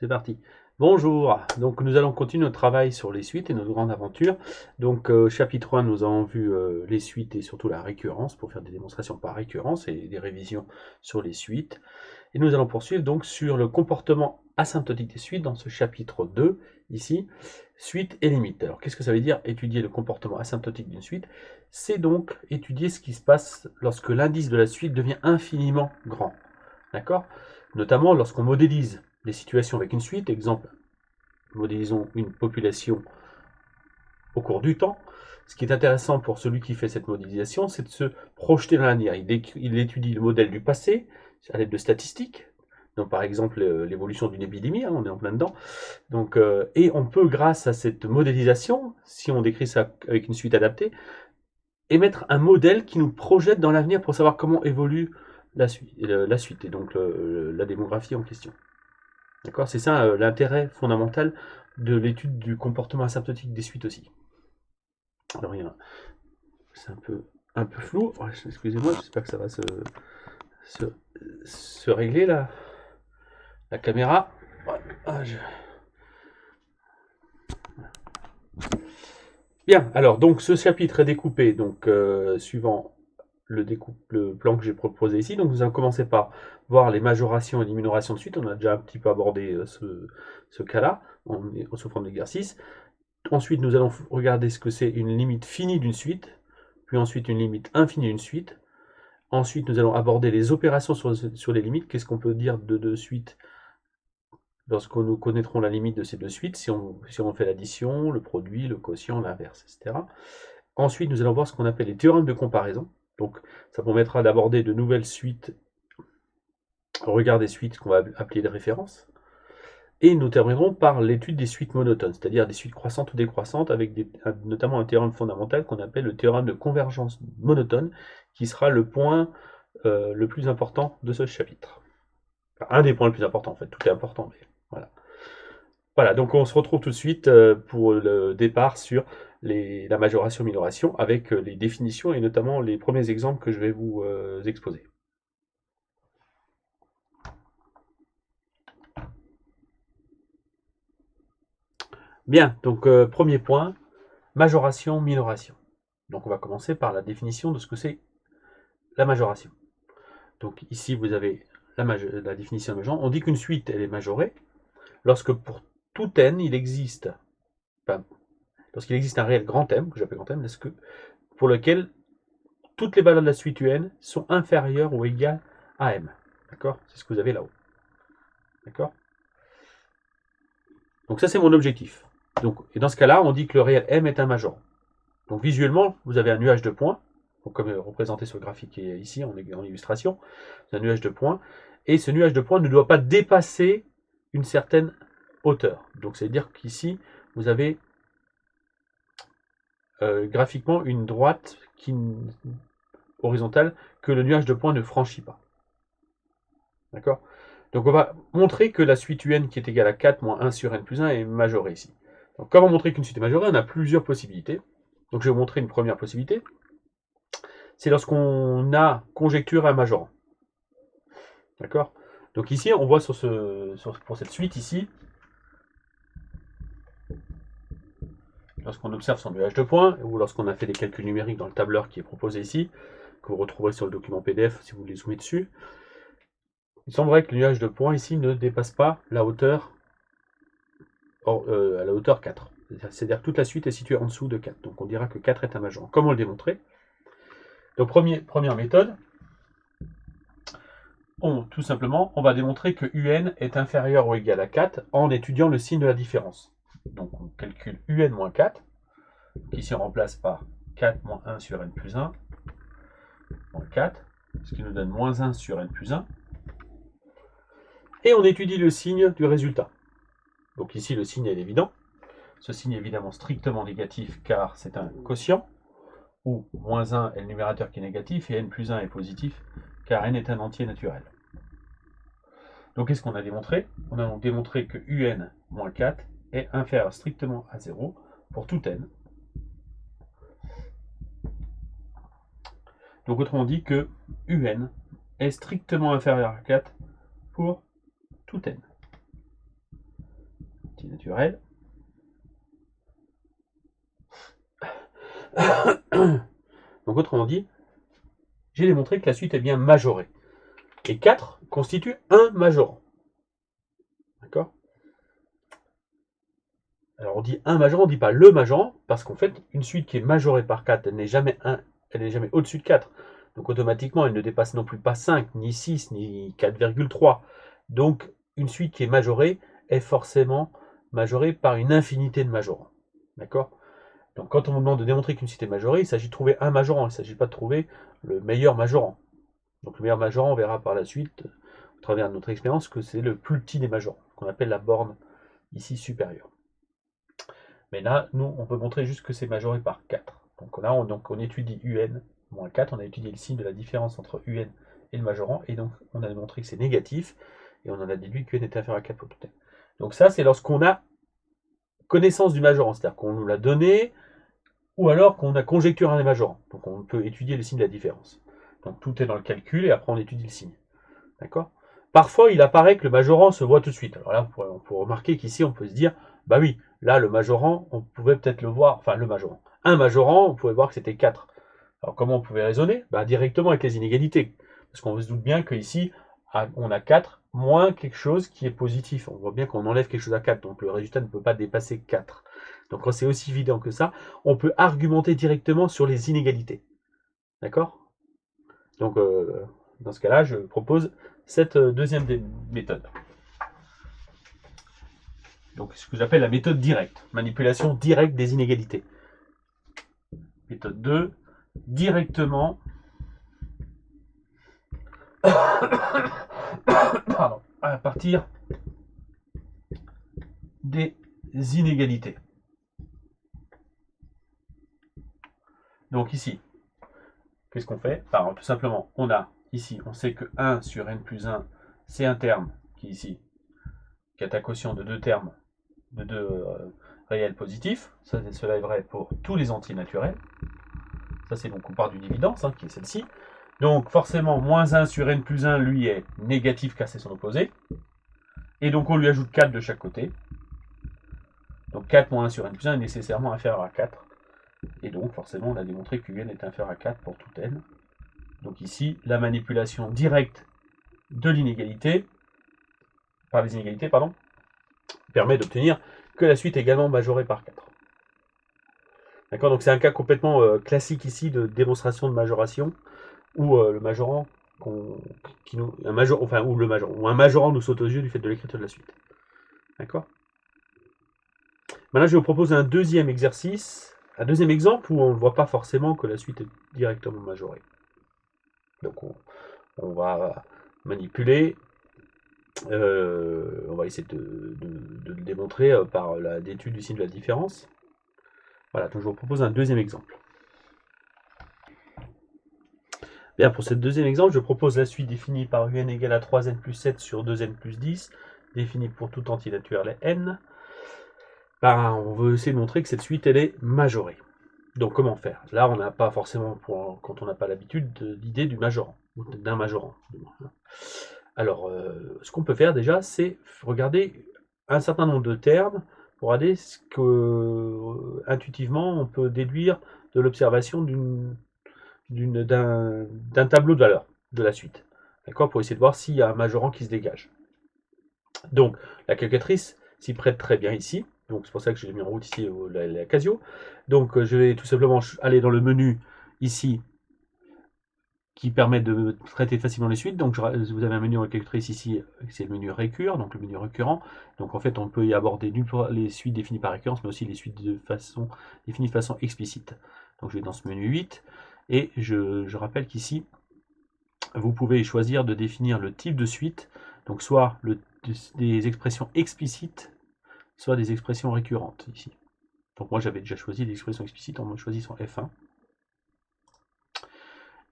C'est parti. Bonjour, donc nous allons continuer notre travail sur les suites et notre grande aventure. Donc chapitre 1, nous avons vu les suites et surtout la récurrence pour faire des démonstrations par récurrence et des révisions sur les suites. Et nous allons poursuivre donc sur le comportement asymptotique des suites dans ce chapitre 2, ici, suite et limite. Alors qu'est-ce que ça veut dire étudier le comportement asymptotique d'une suite? C'est donc étudier ce qui se passe lorsque l'indice de la suite devient infiniment grand. D'accord? Notamment lorsqu'on modélise des situations avec une suite, exemple, modélisons une population au cours du temps. Ce qui est intéressant pour celui qui fait cette modélisation, c'est de se projeter dans l'avenir. Il étudie le modèle du passé à l'aide de statistiques. Donc, par exemple, l'évolution d'une épidémie, hein, on est en plein dedans. Donc, et on peut, grâce à cette modélisation, si on décrit ça avec une suite adaptée, émettre un modèle qui nous projette dans l'avenir pour savoir comment évolue la suite et donc la démographie en question. D'accord? C'est ça l'intérêt fondamental de l'étude du comportement asymptotique des suites aussi. Alors, c'est un peu flou. Oh, excusez-moi, j'espère que ça va se, se régler la caméra. Ah, Bien, alors donc ce chapitre est découpé donc suivant le plan que j'ai proposé ici. Donc nous allons commencer par voir les majorations et les minorations de suite. On a déjà un petit peu abordé ce cas-là sous forme d'exercice. Ensuite, nous allons regarder ce que c'est une limite finie d'une suite, puis ensuite une limite infinie d'une suite. Ensuite, nous allons aborder les opérations sur les limites. Qu'est-ce qu'on peut dire de deux suites lorsque nous connaîtrons la limite de ces deux suites, si on fait l'addition, le produit, le quotient, l'inverse, etc. Ensuite, nous allons voir ce qu'on appelle les théorèmes de comparaison. Donc, ça permettra d'aborder de nouvelles suites, regard des suites qu'on va appeler des références. Et nous terminerons par l'étude des suites monotones, c'est-à-dire des suites croissantes ou décroissantes, avec notamment un théorème fondamental qu'on appelle le théorème de convergence monotone, qui sera le point le plus important de ce chapitre. Enfin, un des points les plus importants, en fait, tout est important, mais voilà. Voilà, donc on se retrouve tout de suite pour le départ sur la majoration-minoration, avec les définitions et notamment les premiers exemples que je vais vous exposer. Bien, donc premier point, majoration-minoration. Donc on va commencer par la définition de ce que c'est la majoration. Donc ici vous avez la définition de majoration. On dit qu'une suite elle est majorée lorsque pour tout n il existe, enfin, lorsqu'il existe un réel grand m, que j'appelle grand m, pour lequel toutes les valeurs de la suite un sont inférieures ou égales à m. D'accord? C'est ce que vous avez là-haut. D'accord? Donc ça c'est mon objectif. Donc, et dans ce cas-là, on dit que le réel m est un majorant. Donc visuellement, vous avez un nuage de points, donc comme représenté sur le graphique qui est ici en illustration, c'est un nuage de points, et ce nuage de points ne doit pas dépasser une certaine hauteur. Donc c'est-à-dire qu'ici, vous avez graphiquement une droite horizontale que le nuage de points ne franchit pas. D'accord? Donc on va montrer que la suite un qui est égale à 4 moins 1 sur n plus 1 est majorée ici. Donc comment montrer qu'une suite est majorée? On a plusieurs possibilités. Donc je vais vous montrer une première possibilité. C'est lorsqu'on a conjecturé un majorant. D'accord? Donc ici, on voit pour cette suite ici, lorsqu'on observe son nuage de points, ou lorsqu'on a fait des calculs numériques dans le tableur qui est proposé ici, que vous retrouverez sur le document PDF si vous voulez zoomer dessus, il semblerait que le nuage de points ici ne dépasse pas la hauteur, à la hauteur 4. C'est-à-dire que toute la suite est située en dessous de 4. Donc on dira que 4 est un majorant. Comment le démontrer? Donc première méthode, tout simplement, on va démontrer que un est inférieur ou égal à 4 en étudiant le signe de la différence. Donc on calcule un moins 4, ici on remplace par 4 moins 1 sur n plus 1, moins 4, ce qui nous donne moins 1 sur n plus 1. Et on étudie le signe du résultat. Donc ici le signe est évident. Ce signe est évidemment strictement négatif car c'est un quotient, où moins 1 est le numérateur qui est négatif et n plus 1 est positif car n est un entier naturel. Donc qu'est-ce qu'on a démontré? On a donc démontré que un moins 4 est inférieur strictement à 0 pour tout n. Donc autrement dit que un est strictement inférieur à 4 pour tout n. naturelle. Donc autrement dit, j'ai démontré que la suite est bien majorée. Et 4 constitue un majorant. D'accord? Alors on dit un majorant, on ne dit pas le majorant, parce qu'en fait, une suite qui est majorée par 4, elle n'est jamais au-dessus de 4. Donc automatiquement, elle ne dépasse non plus pas 5, ni 6, ni 4,3. Donc une suite qui est majorée est forcément majorée par une infinité de majorants. D'accord? Donc quand on vous demande de démontrer qu'une suite est majorée, il s'agit de trouver un majorant, il ne s'agit pas de trouver le meilleur majorant. Donc le meilleur majorant, on verra par la suite, au travers de notre expérience, que c'est le plus petit des majorants, qu'on appelle la borne ici supérieure. Mais là, nous, on peut montrer juste que c'est majoré par 4. Donc là, on étudie UN moins 4, on a étudié le signe de la différence entre UN et le majorant, et donc on a démontré que c'est négatif, et on en a déduit que UN était inférieur à 4 pour tout n. Donc ça, c'est lorsqu'on a connaissance du majorant, c'est-à-dire qu'on nous l'a donné, ou alors qu'on a conjecturé un des majorants. Donc on peut étudier le signe de la différence. Donc tout est dans le calcul, et après on étudie le signe. D'accord? Parfois, il apparaît que le majorant se voit tout de suite. Alors là, on peut remarquer qu'ici, on peut se dire, bah oui, là, le majorant, on pouvait peut-être le voir, enfin le majorant. Un majorant, on pouvait voir que c'était 4. Alors comment on pouvait raisonner? Bah, directement avec les inégalités. Parce qu'on se doute bien qu'ici, on a 4 moins quelque chose qui est positif. On voit bien qu'on enlève quelque chose à 4, donc le résultat ne peut pas dépasser 4. Donc quand c'est aussi évident que ça, on peut argumenter directement sur les inégalités. D'accord? Donc dans ce cas-là, je propose cette deuxième méthode. Donc ce que j'appelle la méthode directe, manipulation directe des inégalités. Méthode 2, directement à partir des inégalités. Donc ici, qu'est-ce qu'on fait? Alors, tout simplement, on a ici, on sait que 1 sur n plus 1, c'est un terme qui est ici, qui est un quotient de deux termes, de deux réels positifs. Cela est vrai pour tous les entiers naturels. Ça, c'est donc on part d'une évidence, qui est celle-ci. Donc forcément, moins 1 sur n plus 1, lui, est négatif car c'est son opposé. Et donc on lui ajoute 4 de chaque côté. Donc 4 moins 1 sur n plus 1 est nécessairement inférieur à 4. Et donc forcément, on a démontré que n est inférieur à 4 pour tout n. Donc ici, la manipulation directe de l'inégalité, par les inégalités, pardon, permet d'obtenir que la suite est également majorée par 4. D'accord, donc c'est un cas complètement classique ici de démonstration de majoration, où le majorant, où un majorant nous saute aux yeux du fait de l'écriture de la suite. D'accord. Maintenant, je vous propose un deuxième exercice, un deuxième exemple où on ne voit pas forcément que la suite est directement majorée. Donc on va manipuler, on va essayer de le démontrer par l'étude du signe de la différence. Voilà, donc je vous propose un deuxième exemple. Bien, pour ce deuxième exemple, je propose la suite définie par un égale à 3n plus 7 sur 2n plus 10, définie pour tout entier naturel n. Ben, on veut essayer de montrer que cette suite, elle est majorée. Donc comment faire? Là, on n'a pas forcément, quand on n'a pas l'habitude, l'idée du majorant, d'un majorant. Alors, ce qu'on peut faire déjà, c'est regarder un certain nombre de termes pour regarder ce que, intuitivement, on peut déduire de l'observation d'un tableau de valeurs de la suite. D'accord? Pour essayer de voir s'il y a un majorant qui se dégage. Donc, la calculatrice s'y prête très bien ici. Donc, c'est pour ça que j'ai mis en route ici la Casio. Donc, je vais tout simplement aller dans le menu ici qui permet de traiter facilement les suites. Donc, vous avez un menu en calculatrice ici, c'est le menu récurrent, donc le menu récurrent. Donc, en fait, on peut y aborder les suites définies par récurrence, mais aussi les suites définies de façon explicite. Donc, je vais dans ce menu 8. Et je rappelle qu'ici, vous pouvez choisir de définir le type de suite, donc soit des expressions explicites, soit des expressions récurrentes ici. Donc moi j'avais déjà choisi des expressions explicites en choisissant F1.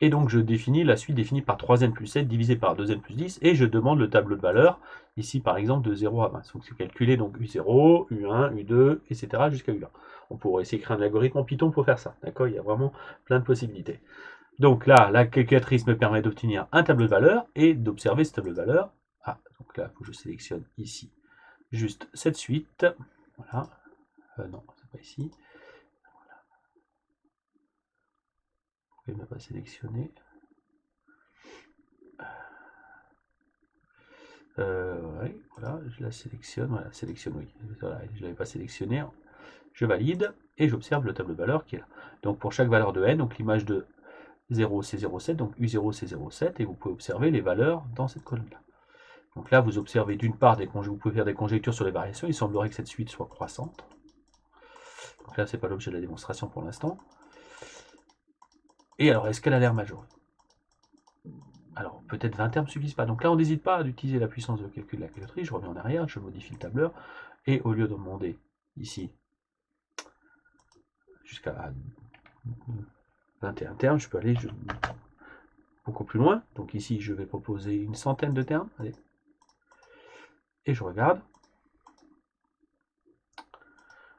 Et donc je définis la suite définie par 3n plus 7 divisé par 2n plus 10, et je demande le tableau de valeurs, ici par exemple de 0 à 20. Donc c'est calculé donc U0, U1, U2, etc. jusqu'à U1. On pourrait essayer d'écrire un algorithme en Python pour faire ça. D'accord, il y a vraiment plein de possibilités. Donc là, la calculatrice me permet d'obtenir un tableau de valeurs et d'observer ce tableau de valeurs. Ah, donc là, il faut que je sélectionne ici juste cette suite. Voilà. Non, c'est pas ici. Voilà. Vous pouvez ne pas sélectionner. Ouais, voilà, je la sélectionne. Voilà, sélectionne, oui. Voilà, je ne l'avais pas sélectionné. Je valide et j'observe le tableau de valeur qui est là. Donc pour chaque valeur de n, donc l'image de 0 c'est 0,7, donc U0 c'est 0,7, et vous pouvez observer les valeurs dans cette colonne-là. Donc là, vous observez d'une part, vous pouvez faire des conjectures sur les variations. Il semblerait que cette suite soit croissante. Donc là, ce n'est pas l'objet de la démonstration pour l'instant. Et alors, est-ce qu'elle a l'air majorée? Alors, peut-être 20 termes ne suffisent pas. Donc là, on n'hésite pas à utiliser la puissance de calcul de la calculatrice. Je reviens en arrière, je modifie le tableur. Et au lieu de demander ici jusqu'à 21 termes, je peux aller beaucoup plus loin. Donc ici, je vais proposer une centaine de termes. Allez. Et je regarde.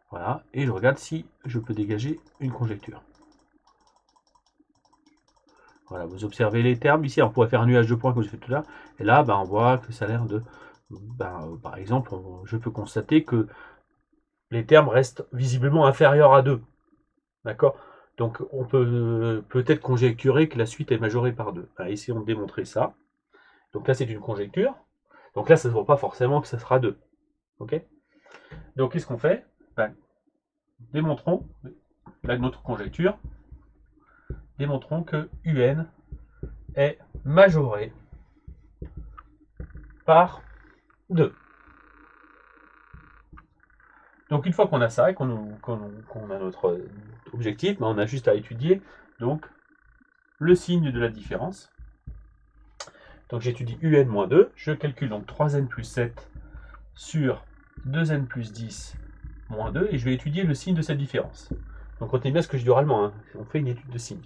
Voilà. Et je regarde si je peux dégager une conjecture. Voilà, vous observez les termes. Ici, on pourrait faire un nuage de points comme je fais tout à l'heure. Et là, on voit que ça a l'air de... par exemple, je peux constater que les termes restent visiblement inférieurs à 2. D'accord? Donc, on peut peut-être conjecturer que la suite est majorée par 2. Alors, ici, on démontrait ça. Donc là, c'est une conjecture. Donc là, ça ne se voit pas forcément que ça sera 2. Ok? Donc, qu'est-ce qu'on fait? Démontrons là, notre conjecture. Démontrons que UN est majoré par 2. Donc une fois qu'on a ça et qu'on a notre objectif, on a juste à étudier donc le signe de la différence. Donc j'étudie UN-2, je calcule donc 3n plus 7 sur 2n plus 10 moins 2, et je vais étudier le signe de cette différence. Donc retenez bien ce que je dis oralement, hein. On fait une étude de signe.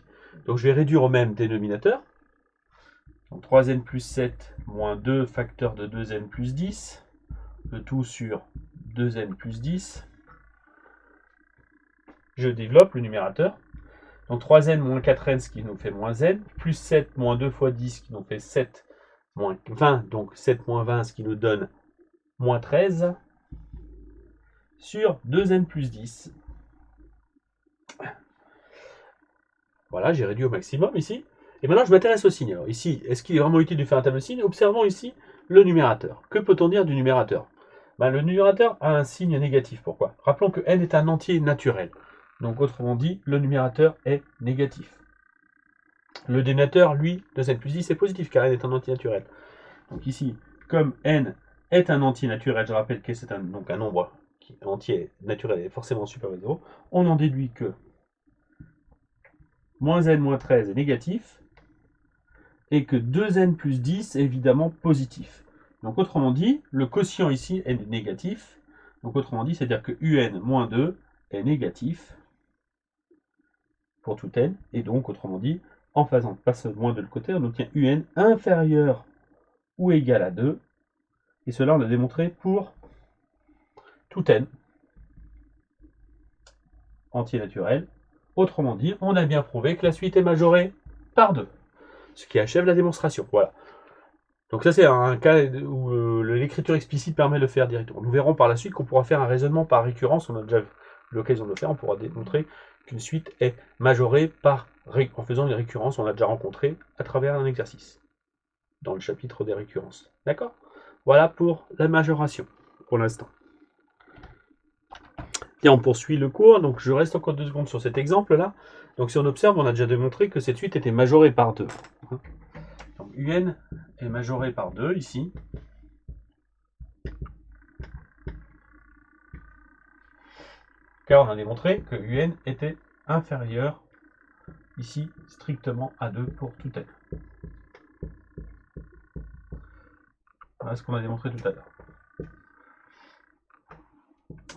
Donc je vais réduire au même dénominateur. Donc 3n plus 7 moins 2 facteur de 2n plus 10, le tout sur 2n plus 10. Je développe le numérateur. Donc 3n moins 4n, ce qui nous fait moins n, plus 7 moins 2 fois 10, ce qui nous fait 7 moins 20, donc 7 moins 20, ce qui nous donne moins 13, sur 2n plus 10. Voilà, j'ai réduit au maximum ici. Et maintenant, je m'intéresse au signe. Alors ici, est-ce qu'il est vraiment utile de faire un tableau de signe? Observons ici le numérateur. Que peut-on dire du numérateur? Le numérateur a un signe négatif. Pourquoi? Rappelons que n est un entier naturel. Donc, autrement dit, le numérateur est négatif. Le dénominateur, lui, de n plus 10 est positif, car n est un entier naturel. Donc ici, comme n est un entier naturel, je rappelle que c'est donc un nombre qui entier naturel est forcément supérieur à 0, on en déduit que moins n moins 13 est négatif, et que 2n plus 10 est évidemment positif. Donc autrement dit, le quotient ici est négatif. Donc autrement dit, c'est-à-dire que un moins 2 est négatif pour tout n. Et donc autrement dit, en faisant passer moins 2 de côté, on obtient un inférieur ou égal à 2. Et cela, on l'a démontré pour tout n entier naturel. Autrement dit, on a bien prouvé que la suite est majorée par 2. Ce qui achève la démonstration. Voilà. Donc ça, c'est un cas où l'écriture explicite permet de le faire directement. Nous verrons par la suite qu'on pourra faire un raisonnement par récurrence. On a déjà eu l'occasion de le faire. On pourra démontrer qu'une suite est majorée en faisant une récurrence. On l'a déjà rencontré à travers un exercice dans le chapitre des récurrences. D'accord? Voilà pour la majoration, pour l'instant. Et on poursuit le cours. Donc je reste encore 2 secondes sur cet exemple-là. Donc si on observe, on a déjà démontré que cette suite était majorée par 2. Donc UN est majoré par 2 ici. Car on a démontré que UN était inférieur ici strictement à 2 pour tout n. Voilà ce qu'on a démontré tout à l'heure.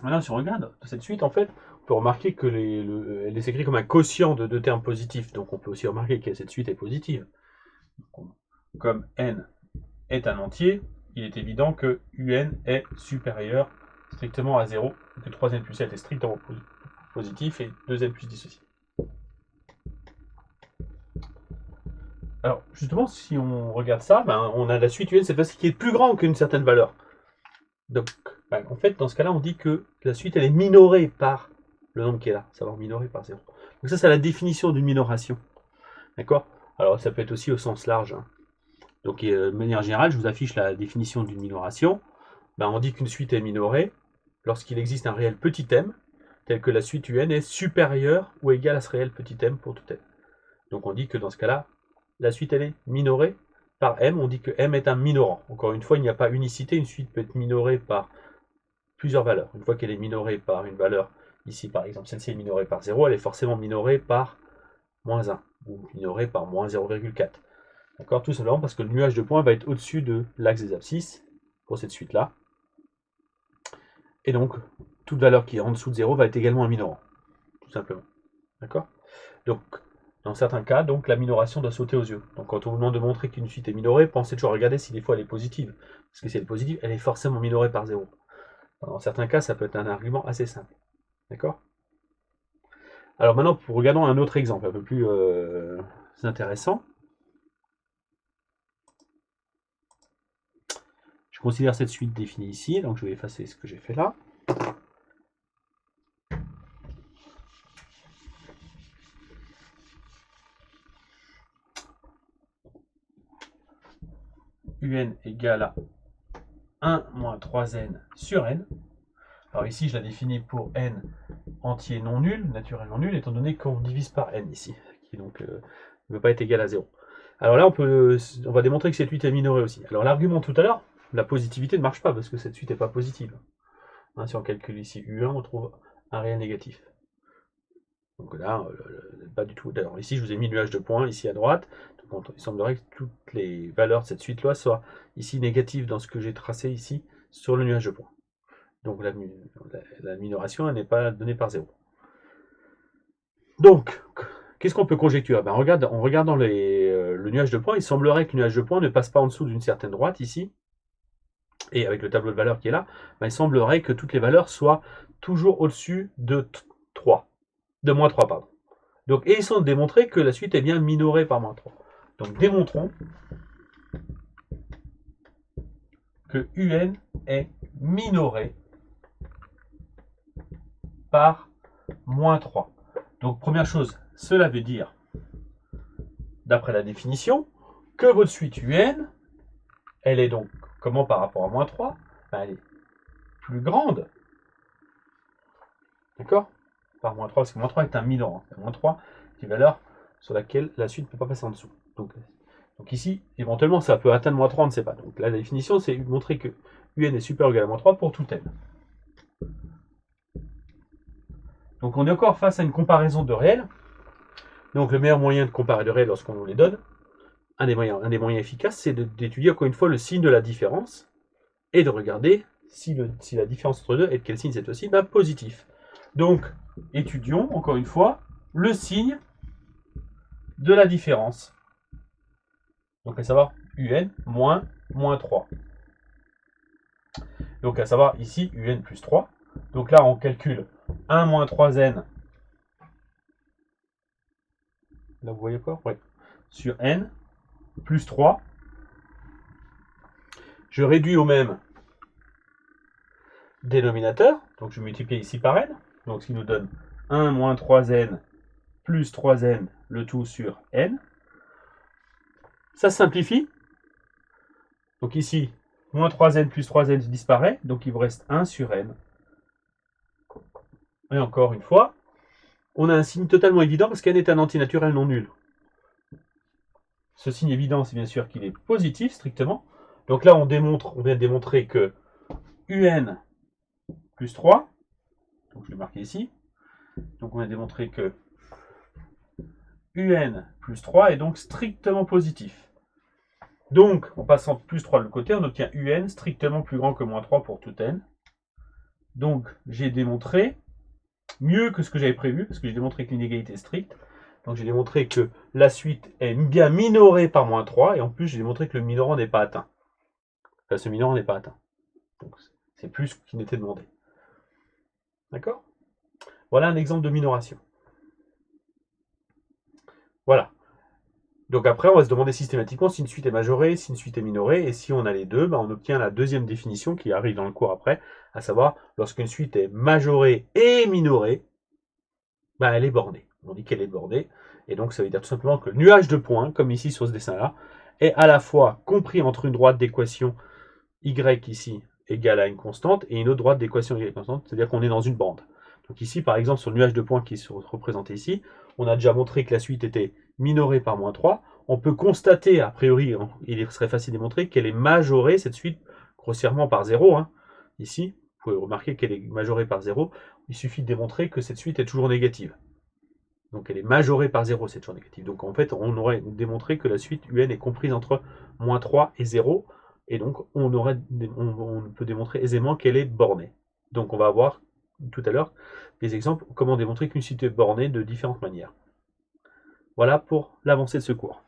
Maintenant, si on regarde cette suite, en fait, on peut remarquer que elle est écrite comme un quotient de 2 termes positifs. Donc on peut aussi remarquer que cette suite est positive. Comme n est un entier, il est évident que UN est supérieur strictement à 0, que 3n plus 7 est strictement positif et 2n plus 10 aussi. Alors, justement, si on regarde ça, on a la suite UN cette fois-ci qui est plus grande qu'une certaine valeur. Donc, Ben, en fait, dans ce cas-là, on dit que la suite, elle est minorée par le nombre qui est là, savoir minoré par 0. Donc ça, c'est la définition d'une minoration. D'accord? Alors, ça peut être aussi au sens large. Hein. Donc, de manière générale, je vous affiche la définition d'une minoration. Ben, on dit qu'une suite est minorée lorsqu'il existe un réel petit m, tel que la suite un est supérieure ou égale à ce réel petit m pour tout m. Donc on dit que dans ce cas-là, la suite elle est minorée par m, on dit que m est un minorant. Encore une fois, il n'y a pas unicité, une suite peut être minorée par plusieurs valeurs. Une fois qu'elle est minorée par une valeur, ici par exemple, celle-ci est minorée par 0, elle est forcément minorée par moins 1, ou minorée par moins 0,4. D'accord? Tout simplement parce que le nuage de points va être au-dessus de l'axe des abscisses, pour cette suite-là. Et donc, toute valeur qui est en dessous de 0 va être également un minorant, tout simplement. D'accord? Donc, dans certains cas, donc, la minoration doit sauter aux yeux. Donc, quand on vous demande de montrer qu'une suite est minorée, pensez toujours à regarder si des fois elle est positive. Parce que si elle est positive, elle est forcément minorée par 0. Dans certains cas, ça peut être un argument assez simple. D'accord? Alors maintenant, regardons un autre exemple, un peu plus intéressant. Je considère cette suite définie ici, donc je vais effacer ce que j'ai fait là. Un égale à 1 moins 3n sur n. Alors ici, je la définis pour n entier non nul, naturel non nul, étant donné qu'on divise par n ici, qui donc ne peut pas être égal à 0. Alors là, on va démontrer que cette suite est minorée aussi. Alors l'argument tout à l'heure, la positivité ne marche pas, parce que cette suite n'est pas positive. Hein, si on calcule ici U1, on trouve un réel négatif. Donc là, pas du tout. D'ailleurs, ici, je vous ai mis le nuage de points, ici à droite. Donc, il semblerait que toutes les valeurs de cette suite-là soient ici négatives dans ce que j'ai tracé ici sur le nuage de points. Donc la minoration n'est pas donnée par 0. Donc, qu'est-ce qu'on peut conjecturer? En regardant le nuage de points, il semblerait que le nuage de points ne passe pas en dessous d'une certaine droite ici. Et avec le tableau de valeurs qui est là, il semblerait que toutes les valeurs soient toujours au-dessus de 3. De moins 3, pardon. Donc, et ils sont démontrés que la suite est bien minorée par moins 3. Donc démontrons que UN est minoré par moins 3. Donc première chose, cela veut dire, d'après la définition, que votre suite UN, elle est donc, comment par rapport à moins 3? Elle est plus grande. D'accord? Par moins 3, parce que moins 3 est un minorant. Moins 3 est une valeur sur laquelle la suite ne peut pas passer en dessous. Donc ici, éventuellement, ça peut atteindre moins 3, on ne sait pas. Donc là, la définition, c'est montrer que UN est supérieur ou égal à moins 3 pour tout n. Donc on est encore face à une comparaison de réels. Donc le meilleur moyen de comparer de réels lorsqu'on nous les donne, un des moyens efficaces, c'est d'étudier encore une fois le signe de la différence et de regarder si la différence entre deux est de quel signe cette fois-ci? Positif. Donc étudions encore une fois le signe de la différence. Donc à savoir UN moins 3. Donc à savoir ici UN plus 3. Donc là on calcule 1 moins 3n. Là vous voyez quoi? Oui. Sur n plus 3. Je réduis au même dénominateur. Donc je multiplie ici par n. Donc ce qui nous donne 1 moins 3n plus 3n, le tout sur n. Ça simplifie. Donc ici, moins 3n plus 3n disparaît. Donc il vous reste 1 sur n. Et encore une fois, on a un signe totalement évident parce qu'n est un antinaturel non nul. Ce signe évident, c'est bien sûr qu'il est positif strictement. Donc là, on vient de démontrer que un plus 3, donc je l'ai marqué ici, donc on vient de démontrer que un plus 3 est donc strictement positif. Donc, en passant plus 3 de l'autre côté, on obtient un strictement plus grand que moins 3 pour tout n. Donc, j'ai démontré mieux que ce que j'avais prévu, parce que j'ai démontré que l'inégalité est stricte. Donc, j'ai démontré que la suite est bien minorée par moins 3, et en plus, j'ai démontré que le minorant n'est pas atteint. Enfin, ce minorant n'est pas atteint. Donc, c'est plus qu'il n'était demandé. D'accord? Voilà un exemple de minoration. Voilà. Donc après, on va se demander systématiquement si une suite est majorée, si une suite est minorée, et si on a les deux, ben on obtient la deuxième définition qui arrive dans le cours après, à savoir, lorsqu'une suite est majorée et minorée, ben elle est bornée. On dit qu'elle est bornée, et donc ça veut dire tout simplement que le nuage de points, comme ici sur ce dessin-là, est à la fois compris entre une droite d'équation y ici égale à une constante, et une autre droite d'équation y constante, c'est-à-dire qu'on est dans une bande. Donc ici, par exemple, sur le nuage de points qui est représenté ici, on a déjà montré que la suite était minorée par moins 3. On peut constater, a priori, il serait facile de démontrer qu'elle est majorée, cette suite, grossièrement par 0. Ici, vous pouvez remarquer qu'elle est majorée par 0. Il suffit de démontrer que cette suite est toujours négative. Donc elle est majorée par 0, c'est toujours négatif. Donc en fait, on aurait démontré que la suite UN est comprise entre moins 3 et 0. Et donc on peut démontrer aisément qu'elle est bornée. Donc on va voir tout à l'heure des exemples comment démontrer qu'une suite est bornée de différentes manières. Voilà pour l'avancée de ce cours.